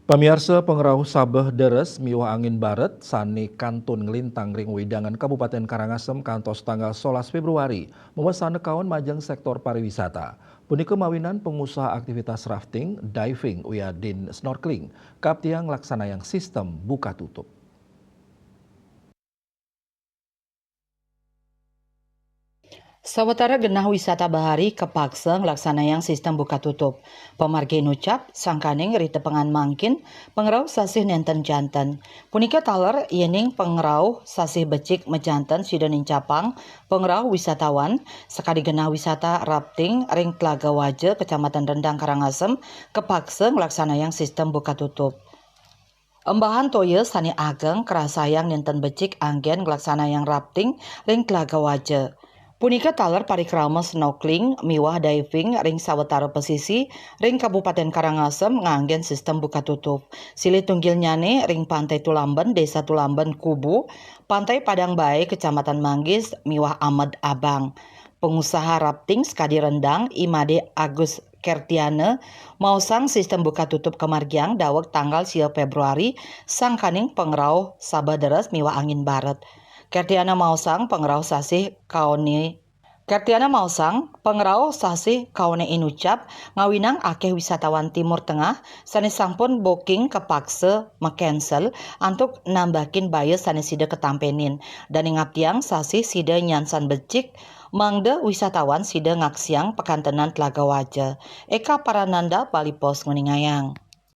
Pamirsa pengrauh Sabeh deres miwah angin baret sani kantun ngelintang ring widangan Kabupaten Karangasem kantos tanggal 11 Februari memesan kawan majeng sektor pariwisata. Punika mawinan pengusaha aktivitas rafting, diving, uyadin snorkeling, kap tiang laksana yang sistem buka tutup. Sawetara genah wisata bahari kepaksa ngelaksanayan sistem buka tutup. Pemargi nucap, sangkaning rite pengan mangkin, pengrauh sasih nenten janten. Punika taler yening pengrauh sasih becik mejanten sidening capang, pengrauh wisatawan, sekali genah wisata rafting ring Tlaga Waje, Kecamatan Rendang Karangasem, kepaksa ngelaksanayan sistem buka tutup. Embahan toye sani ageng kerasayang nenten becik anggen ngelaksanayan rafting ring Tlaga Waje. Punika taler parikrama snorkeling miwah diving ring sawetara pesisi ring Kabupaten Karangasem nganggen sistem buka tutup. Silih tunggil nyane ring Pantai Tulamben, Desa Tulamben Kubu, Pantai Padang Bae, Kecamatan Manggis miwah Ahmad Abang. Pengusaha rafting Skadi Rendang Imade Agus Kertiane mausang sistem buka tutup kemargiang daweg tanggal 10 Februari sangkaning pengrauh Sabeh deres miwah angin baret. Kertiana mausang pengrauh sasih kaone inucap ngawinang akeh wisatawan Timur Tengah sanes sampun booking kepaksa mekansel antuk nambahin baye sanes sida ketampenin dan ngaptiang sasih sida nyansan becik mangde wisatawan sida ngaksiang pekantenan Tlaga Waje. Eka Parananda Bali Pos nguningayang.